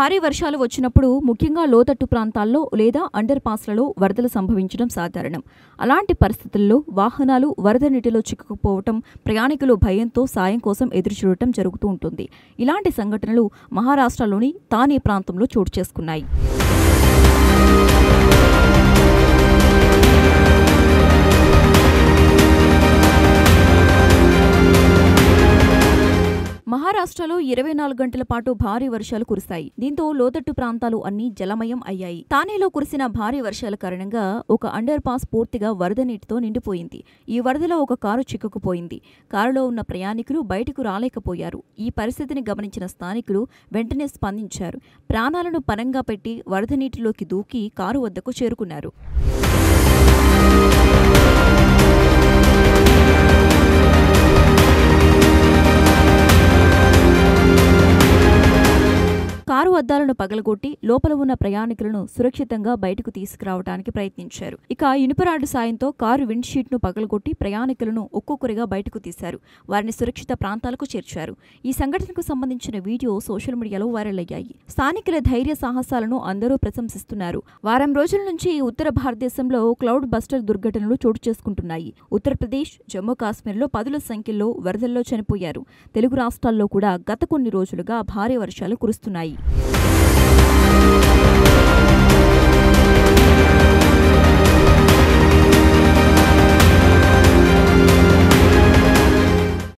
భారీ వర్షాలు వచ్చినప్పుడు ముఖ్యంగా లోతట్టు ప్రాంతాల్లో లేదా అండర్ పాస్లలో వరదలు సంభవించడం సాధారణం. అలాంటి పరిస్థితుల్లో వాహనాలు వరద నీటిలో చిక్కుకుపోవటం, ప్రయాణికులు భయంతో సాయం కోసం ఎదురుచూడటం జరుగుతూ ఉంటుంది. ఇలాంటి సంఘటనలు మహారాష్ట్రలోని తానే ప్రాంతంలో చోటు చేసుకున్నాయి. మహారాష్ట్రలో 24 గంటల పాటు భారీ వర్షాలు కురిశాయి. దీంతో లోతట్టు ప్రాంతాలు అన్నీ జలమయం అయ్యాయి. తానేలో కురిసిన భారీ వర్షాల కారణంగా ఒక అండర్ పాస్ పూర్తిగా వరద నీటితో నిండిపోయింది. ఈ వరదలో ఒక కారు చిక్కుకుపోయింది. కారులో ఉన్న ప్రయాణికులు బయటకు రాలేకపోయారు. ఈ పరిస్థితిని గమనించిన స్థానికులు వెంటనే స్పందించారు. ప్రాణాలను పణంగా పెట్టి వరద నీటిలోకి దూకి కారు వద్దకు చేరుకున్నారు. కారు అద్దాలను పగలగొట్టి లోపల ఉన్న ప్రయాణికులను సురక్షితంగా బయటకు తీసుకురావడానికి ప్రయత్నించారు. ఇక ఇనుపరాడు సాయంతో కారు విండ్షీట్ ను పగలగొట్టి ప్రయాణికులను ఒక్కొక్కరిగా బయటకు తీశారు. వారిని సురక్షిత ప్రాంతాలకు చేర్చారు. ఈ సంఘటనకు సంబంధించిన వీడియో సోషల్ మీడియాలో వైరల్ అయ్యాయి. స్థానికుల ధైర్య సాహసాలను అందరూ ప్రశంసిస్తున్నారు. వారం రోజుల నుంచి ఉత్తర భారతదేశంలో క్లౌడ్ బస్టర్ దుర్ఘటనలు చోటు చేసుకుంటున్నాయి. ఉత్తరప్రదేశ్, జమ్మూ కాశ్మీర్లో పదుల సంఖ్యలో వరదల్లో చనిపోయారు. తెలుగు రాష్ట్రాల్లో కూడా గత కొన్ని రోజులుగా భారీ వర్షాలు కురుస్తున్నాయి.